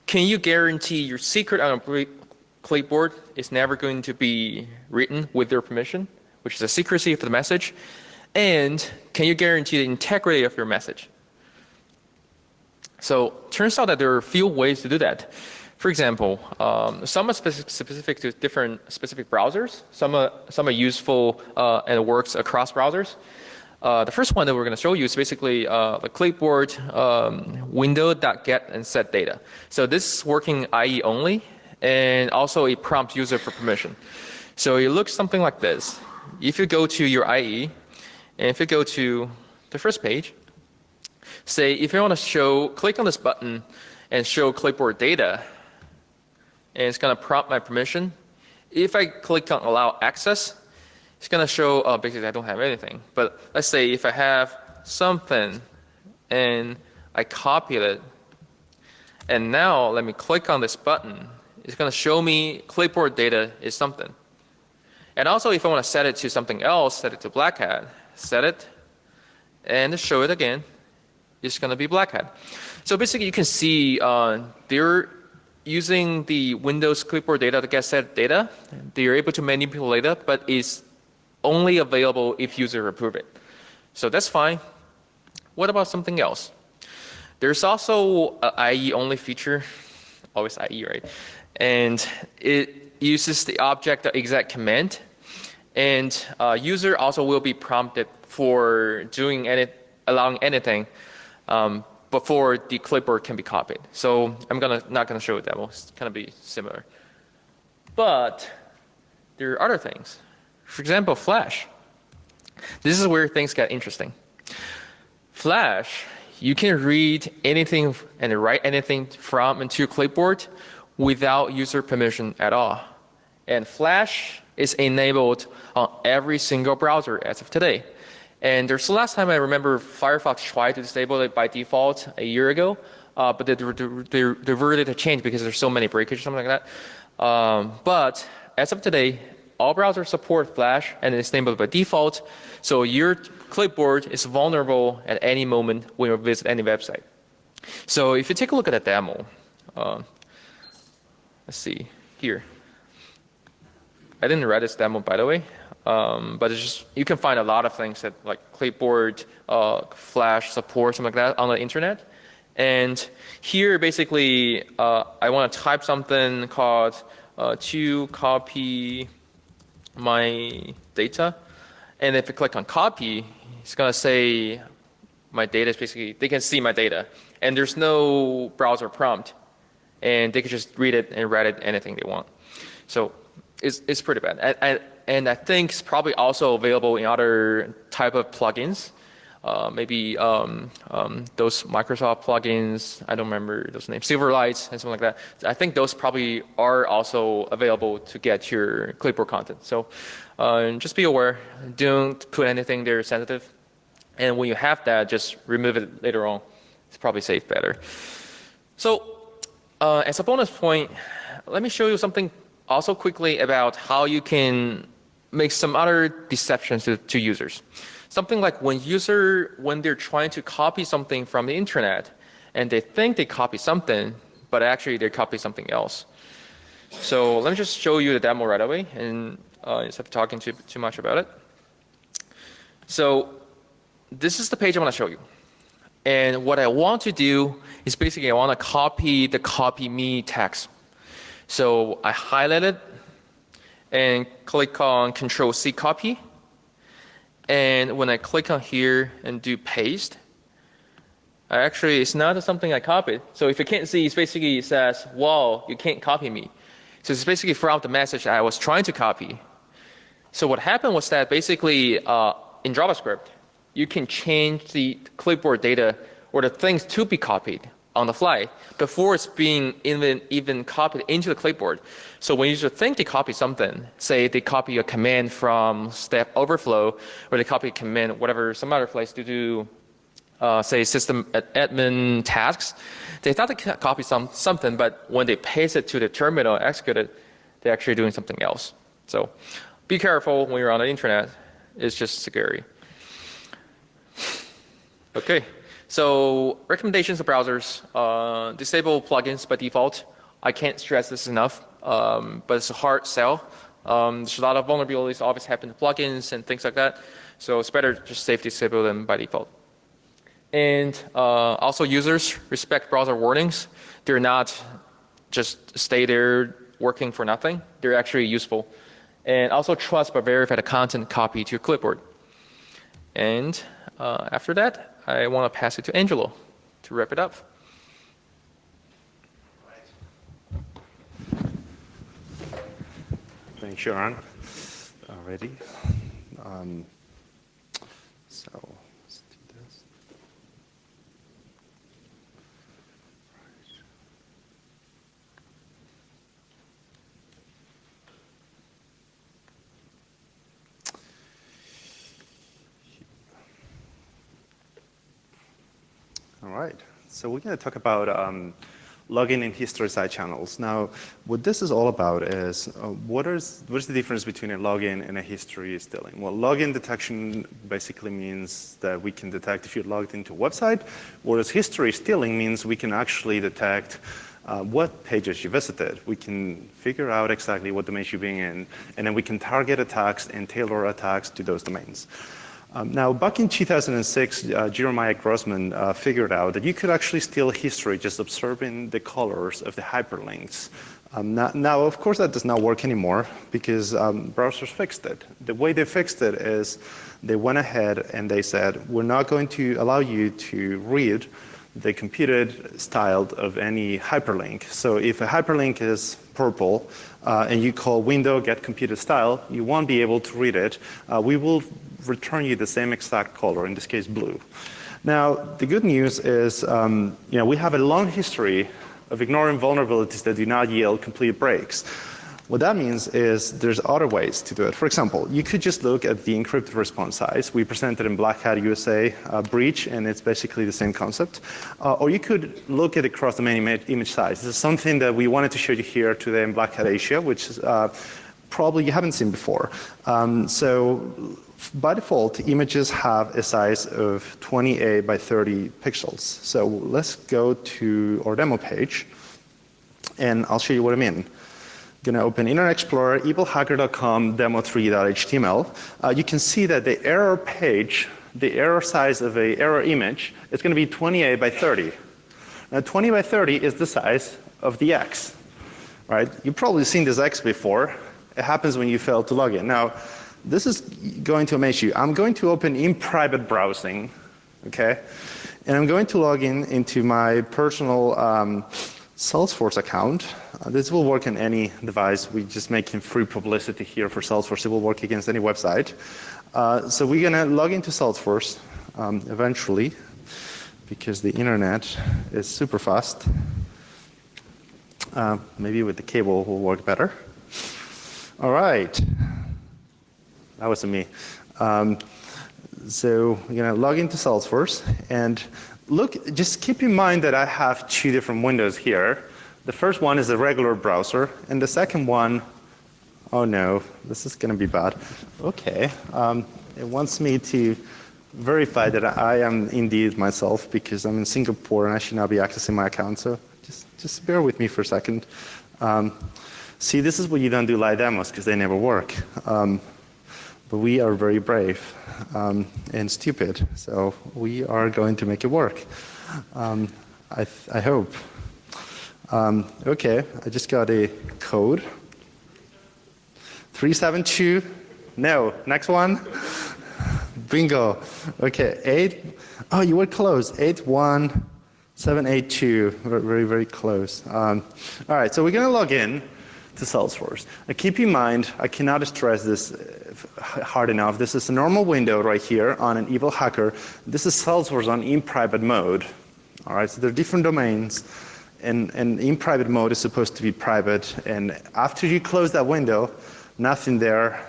can you guarantee your secret on a clipboard is never going to be written with their permission, which is the secrecy of the message? And can you guarantee the integrity of your message? So turns out that there are a few ways to do that. For example, some are specific to different specific browsers. Some are useful and it works across browsers. The first one that we're going to show you is basically the clipboard window.get and set data. So this is working IE only, and also it prompts user for permission. So it looks something like this. If you go to your IE, and if you go to the first page, say if you want to click on this button and show clipboard data, and it's going to prompt my permission. If I click on allow access, it's going to show, basically I don't have anything. But let's say if I have something and I copy it, and now let me click on this button, it's going to show me clipboard data is something. And also if I want to set it to something else, set it to Black Hat, set it, and show it again, it's going to be Black Hat. So basically you can see they're using the Windows clipboard data to get set data. They're able to manipulate it, but it's only available if user approve it. So that's fine. What about something else? There's also an IE only feature, always IE, right? And it uses the object.exec command, and user also will be prompted for doing allowing anything before the clipboard can be copied. So I'm not gonna show a demo. It's gonna be similar. But there are other things. For example, Flash. This is where things get interesting. Flash, you can read anything and write anything from and to your clipboard without user permission at all. And Flash is enabled on every single browser as of today. And there's the last time I remember Firefox tried to disable it by default a year ago, but they reverted to change because there's so many breakages or something like that. But as of today, all browsers support Flash and it's enabled by default. So your clipboard is vulnerable at any moment when you visit any website. So if you take a look at a demo, let's see here. I didn't write this demo, by the way, but it's just you can find a lot of things that like clipboard, Flash support, something like that on the internet. And here, basically, I want to type something called to copy my data. And if you click on copy, it's going to say my data is basically, they can see my data. And there's no browser prompt. And they can just read it and write it anything they want. So it's pretty bad. And I think it's probably also available in other type of plugins. Maybe those Microsoft plugins, I don't remember those names, Silverlight and something like that. I think those probably are also available to get your clipboard content. So just be aware, don't put anything there sensitive. And when you have that, just remove it later on. It's probably safe better. So as a bonus point, let me show you something also quickly about how you can make some other deceptions to users. Something like when they're trying to copy something from the internet and they think they copy something, but actually they copy something else. So let me just show you the demo right away and instead of talking too much about it. So this is the page I want to show you. And what I want to do is basically I want to copy the copy me text. So I highlight it and click on Control-C copy. And when I click on here and do paste, it's not something I copied. So if you can't see, it basically says, "Whoa, you can't copy me." So it's basically from the message I was trying to copy. So what happened was that basically in JavaScript, you can change the clipboard data or the things to be copied on the fly before it's being even copied into the clipboard. So when users think they copy something, say they copy a command from Stack Overflow, or they copy a command, whatever, some other place to do, say system admin tasks, they thought they copy something, but when they paste it to the terminal and execute it, they're actually doing something else. So be careful when you're on the internet. It's just scary. Okay. So recommendations of browsers, disable plugins by default. I can't stress this enough, but it's a hard sell. There's a lot of vulnerabilities always happen to plugins and things like that. So it's better to just safely disable them by default. And also users respect browser warnings. They're not just stay there working for nothing. They're actually useful. And also trust but verify the content copy to your clipboard. And after that, I want to pass it to Angelo to wrap it up. Thanks, Sharon. Already. So let's do this. All right, so we're going to talk about login and history side channels. Now, what this is all about is what is the difference between a login and a history stealing? Well, login detection basically means that we can detect if you're logged into a website, whereas history stealing means we can actually detect what pages you visited. We can figure out exactly what domains you've been in, and then we can target attacks and tailor attacks to those domains. Now, back in 2006, Jeremiah Grossman figured out that you could actually steal history just observing the colors of the hyperlinks. Now, of course, that does not work anymore because browsers fixed it. The way they fixed it is they went ahead and they said, we're not going to allow you to read the computed style of any hyperlink. So if a hyperlink is purple and you call window get computed style, you won't be able to read it. We will return you the same exact color, in this case blue. Now, the good news is we have a long history of ignoring vulnerabilities that do not yield complete breaks. What that means is there's other ways to do it. For example, you could just look at the encrypted response size. We presented in Black Hat USA breach, and it's basically the same concept. Or you could look at the cross-domain image size. This is something that we wanted to show you here today in Black Hat Asia, which is probably you haven't seen before. So by default, images have a size of 28 by 30 pixels. So let's go to our demo page, and I'll show you what I mean. Going to open Internet Explorer, evilhacker.com, demo3.html. You can see that the error page, the error size of an error image, is going to be 28 by 30. Now, 20 by 30 is the size of the X, right? You've probably seen this X before. It happens when you fail to log in. Now, this is going to amaze you. I'm going to open in private browsing, okay? And I'm going to log in into my personal Salesforce account. This will work on any device. We're just making free publicity here for Salesforce. It will work against any website. So we're going to log into Salesforce eventually, because the internet is super fast. Maybe with the cable will work better. All right. That wasn't me. So we're going to log into Salesforce. And look, just keep in mind that I have two different windows here. The first one is a regular browser, and the second one, oh no, this is going to be bad. Okay, it wants me to verify that I am indeed myself, because I'm in Singapore and I should not be accessing my account. So just bear with me for a second. See, this is why you don't do live demos, because they never work. But we are very brave and stupid, so we are going to make it work. I hope. Okay, I just got a code. 372. No, next one. Bingo. Okay, 8. Oh, you were close. 81782. Very, very close. All right, so we're going to log in to Salesforce. Now keep in mind, I cannot stress this hard enough. This is a normal window right here on an Evil Hacker. This is Salesforce on in private mode. All right, so there are different domains, and in private mode is supposed to be private. And after you close that window, nothing there,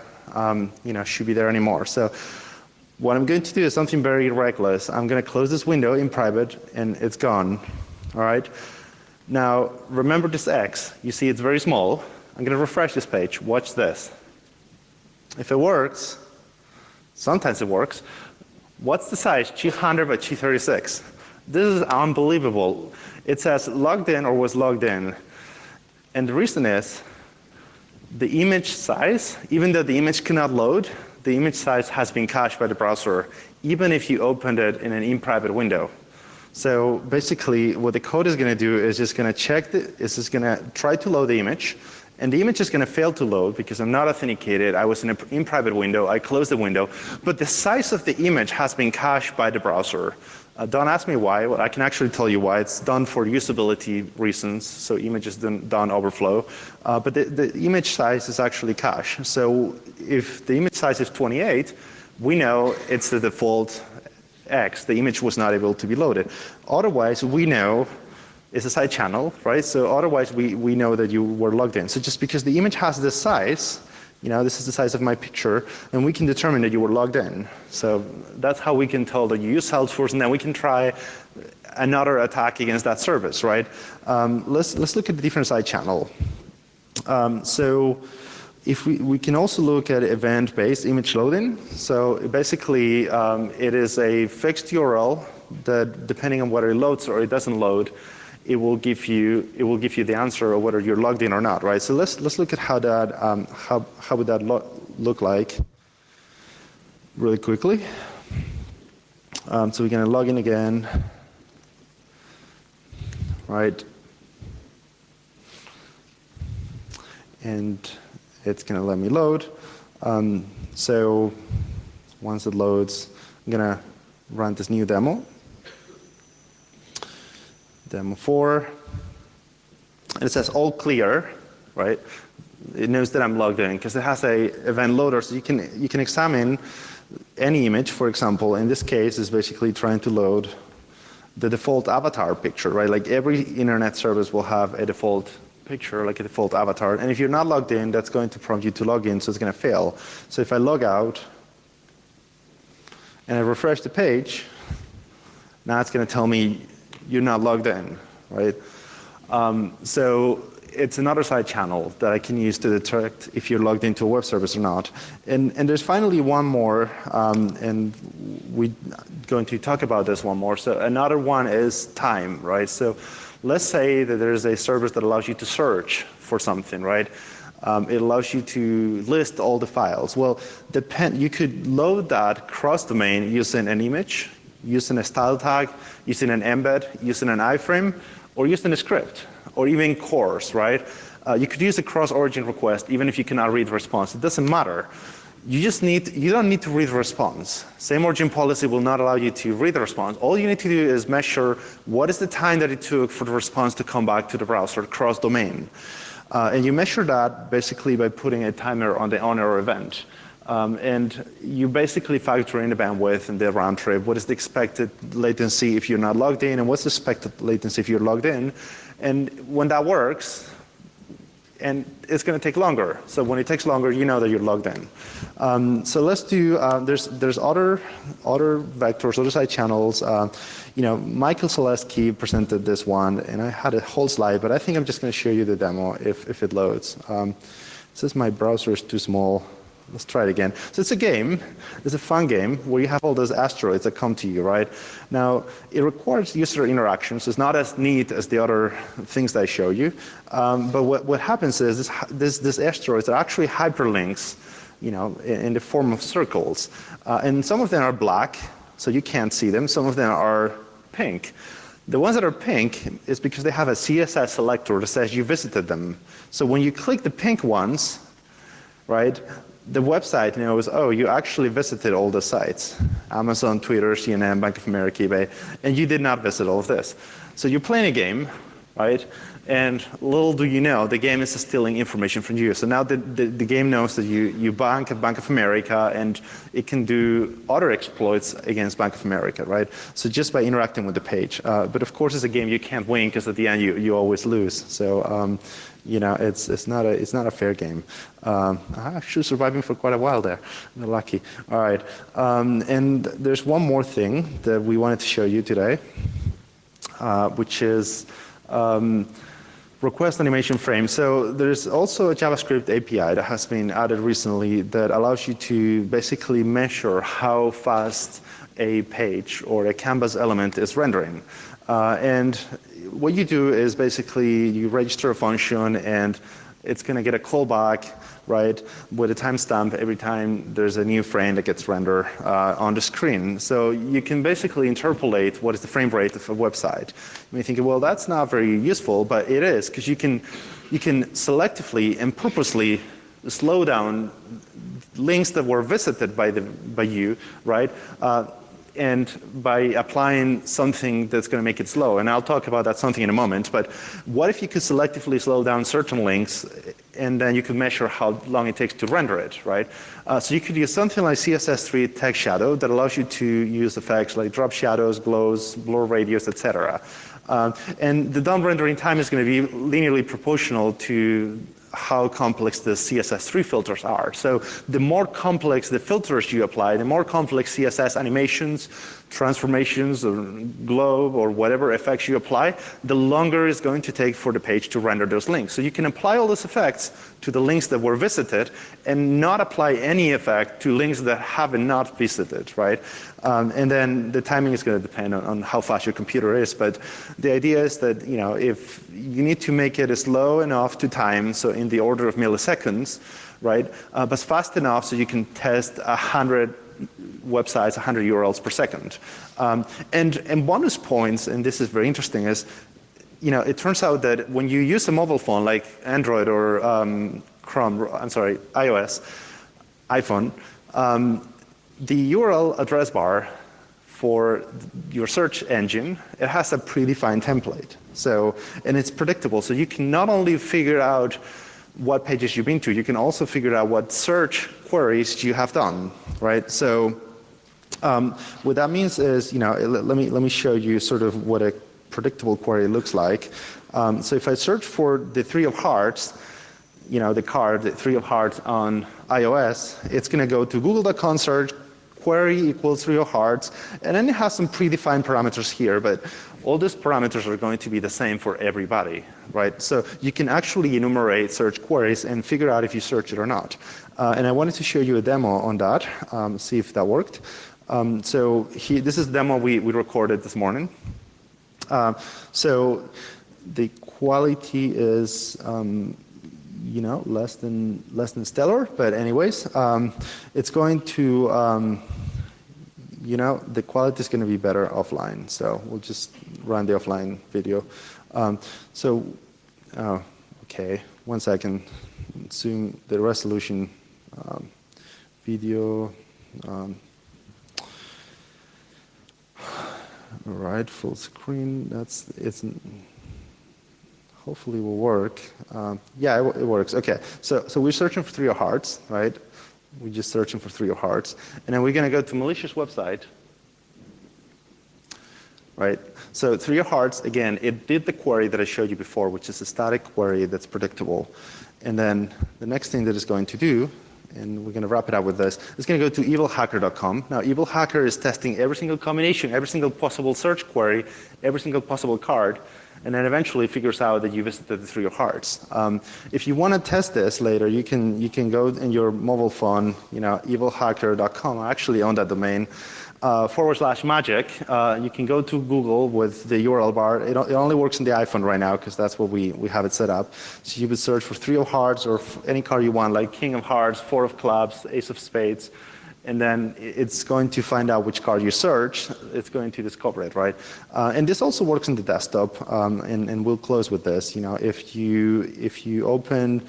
should be there anymore. So what I'm going to do is something very reckless. I'm going to close this window in private, and it's gone. All right. Now remember this X. You see, it's very small. I'm going to refresh this page. Watch this. If it works, sometimes it works. What's the size? 200 by 236. This is unbelievable. It says logged in or was logged in. And the reason is the image size, even though the image cannot load, the image size has been cached by the browser, even if you opened it in an in-private window. So basically, what the code is going to do is just going to check, it's just going to try to load the image, and the image is going to fail to load because I'm not authenticated. I was in an in-private window. I closed the window. But the size of the image has been cached by the browser. Don't ask me why. Well, I can actually tell you why. It's done for usability reasons, so images don't overflow. But the image size is actually cached. So if the image size is 28, we know it's the default X. The image was not able to be loaded. Otherwise, we know it's a side channel, right? So otherwise, we know that you were logged in. So just because the image has this size, this is the size of my picture, and we can determine that you were logged in. So that's how we can tell that you use Salesforce, and then we can try another attack against that service, right? Let's look at the different side channel. So if we can also look at event-based image loading. So basically, it is a fixed URL that, depending on whether it loads or it doesn't load, it will give you the answer of whether you're logged in or not, right? So let's look at how that how would that look like really quickly. So we're going to log in again, right? And it's going to let me load. So once it loads, I'm going to run this new demo. Demo 4, and it says all clear, right? It knows that I'm logged in because it has a event loader, so you can examine any image. For example, in this case, is basically trying to load the default avatar picture, right? Like every internet service will have a default picture, like a default avatar. And if you're not logged in, that's going to prompt you to log in, so it's going to fail. So if I log out and I refresh the page, now it's going to tell me you're not logged in, right? So it's another side channel that I can use to detect if you're logged into a web service or not. And there's finally one more, and we're going to talk about this one more. So another one is time, right? So let's say that there's a service that allows you to search for something, right? It allows you to list all the files. Well, you could load that cross-domain using an image, using a style tag, using an embed, using an iframe, or using a script, or even CORS, right? You could use a cross-origin request even if you cannot read the response. It doesn't matter. You don't need to read the response. Same origin policy will not allow you to read the response. All you need to do is measure what is the time that it took for the response to come back to the browser cross-domain. And you measure that basically by putting a timer on the on-error event. And you basically factor in the bandwidth and the round trip. What is the expected latency if you're not logged in, and what's the expected latency if you're logged in? And when that works, and it's going to take longer. So when it takes longer, you know that you're logged in. So let's do. There's other vectors, other side channels. Michael Selesky presented this one, and I had a whole slide, but I think I'm just going to show you the demo if it loads. It says my browser is too small. Let's try it again. So it's a game. It's a fun game where you have all those asteroids that come to you, right? Now, it requires user interaction, so it's not as neat as the other things that I show you. But what happens is these asteroids are actually hyperlinks, in the form of circles. And some of them are black, so you can't see them. Some of them are pink. The ones that are pink is because they have a CSS selector that says you visited them. So when you click the pink ones, right, the website knows, oh, you actually visited all the sites, Amazon, Twitter, CNN, Bank of America, eBay, and you did not visit all of this. So you're playing a game, right? And little do you know, the game is stealing information from you. So now the game knows that you bank at Bank of America, and it can do other exploits against Bank of America, right? So just by interacting with the page. But of course, it's a game you can't win, because at the end you always lose. So it's not a fair game. I'm actually surviving for quite a while there. You're lucky. All right. And there's one more thing that we wanted to show you today, which is request animation frame. So there's also a JavaScript API that has been added recently that allows you to basically measure how fast a page or a canvas element is rendering. And what you do is basically you register a function, and it's going to get a callback, right, with a timestamp every time there's a new frame that gets rendered on the screen. So you can basically interpolate what is the frame rate of a website. You may think, well, that's not very useful, but it is, because you can selectively and purposely slow down links that were visited by you, right? And by applying something that's going to make it slow. And I'll talk about that something in a moment. But what if you could selectively slow down certain links, and then you could measure how long it takes to render it, right? So you could use something like CSS3 text shadow that allows you to use effects like drop shadows, glows, blur radius, etc. And the done rendering time is going to be linearly proportional to how complex the CSS3 filters are. So the more complex the filters you apply, the more complex CSS animations, transformations, or glow, or whatever effects you apply, the longer it's going to take for the page to render those links. So you can apply all those effects to the links that were visited and not apply any effect to links that have not visited, right? And then the timing is going to depend on how fast your computer is. But the idea is that, if you need to make it slow enough to time, so in the order of milliseconds, right? But fast enough so you can test 100 websites, 100 URLs per second. And bonus points, and this is very interesting, is it turns out that when you use a mobile phone like Android or iOS, iPhone, the URL address bar for your search engine, it has a predefined template. So, and it's predictable. So you can not only figure out what pages you've been to, you can also figure out what search queries you have done, right? So what that means is, let me show you sort of what a predictable query looks like. So if I search for the three of hearts, the card, the three of hearts on iOS, it's going to go to google.com search, query equals three of hearts, and then it has some predefined parameters here, but all these parameters are going to be the same for everybody, right? So you can actually enumerate search queries and figure out if you search it or not. And I wanted to show you a demo on that, see if that worked. This is the demo we recorded this morning. So the quality is less than stellar, but anyways, it's going to the quality is going to be better offline. So we'll just run the offline video. Okay, 1 second. Zoom the resolution video. All right, full screen. Hopefully will work. Yeah, it works. Okay, so we're searching for three of hearts, right? We're just searching for three of hearts. And then we're going to go to malicious website, right? So three of hearts, again, it did the query that I showed you before, which is a static query that's predictable. And then the next thing that it's going to do, and we're going to wrap it up with this, it's going to go to evilhacker.com. Now, Evil Hacker is testing every single combination, every single possible search query, every single possible card, and then eventually figures out that you visited the three of hearts. If you want to test this later, you can go in your mobile phone, evilhacker.com. I actually own that domain. /magic. You can go to Google with the URL bar. It only works on the iPhone right now because that's what we have it set up. So you would search for three of hearts or any card you want, like King of Hearts, four of clubs, ace of spades. And then it's going to find out which card you search. It's going to discover it, right? And this also works on the desktop. And we'll close with this. If you open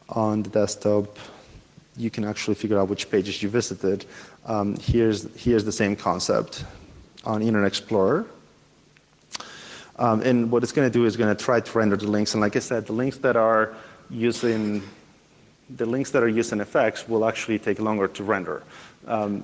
on the desktop, you can actually figure out which pages you visited. Here's the same concept on Internet Explorer. And what it's going to do is going to try to render the links. And like I said, the links that are using effects will actually take longer to render.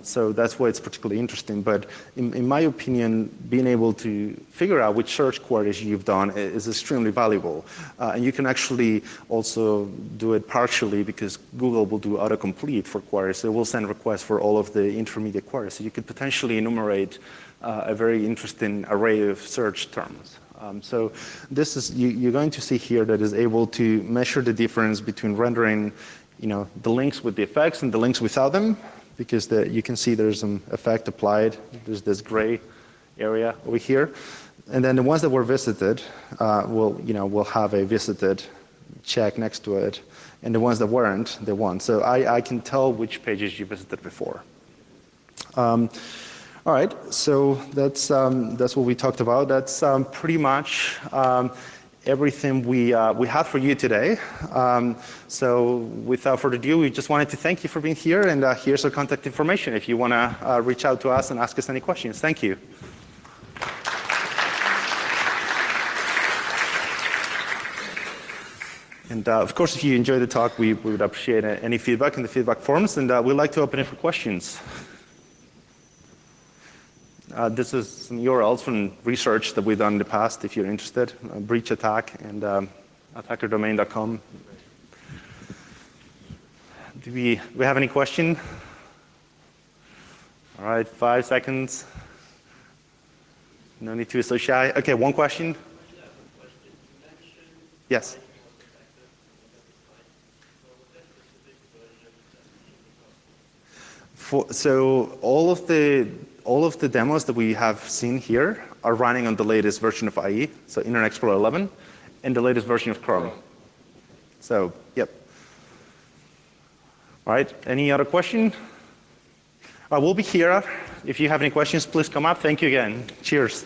So that's why it's particularly interesting. But in my opinion, being able to figure out which search queries you've done is extremely valuable. And you can actually also do it partially because Google will do autocomplete for queries. So it will send requests for all of the intermediate queries. So you could potentially enumerate a very interesting array of search terms. So this is, you're going to see here that is able to measure the difference between rendering the links with the effects and the links without them, because you can see there's an effect applied. There's this gray area over here. And then the ones that were visited will have a visited check next to it. And the ones that weren't, they won't. So I can tell which pages you visited before. All right, so that's what we talked about. That's pretty much everything we had for you today. So without further ado, we just wanted to thank you for being here, and here's our contact information if you want to reach out to us and ask us any questions. Thank you. And of course, if you enjoyed the talk, we would appreciate any feedback in the feedback forms, and we'd like to open it for questions. This is some URLs from research that we've done in the past, if you're interested. Breach Attack and attackerdomain.com. Do we have any question? All right, 5 seconds. No need to be so shy. Okay, one question? Yes. So all of the demos that we have seen here are running on the latest version of IE, so Internet Explorer 11, and the latest version of Chrome. So, yep. All right, any other question? We'll be here. If you have any questions, please come up. Thank you again. Cheers.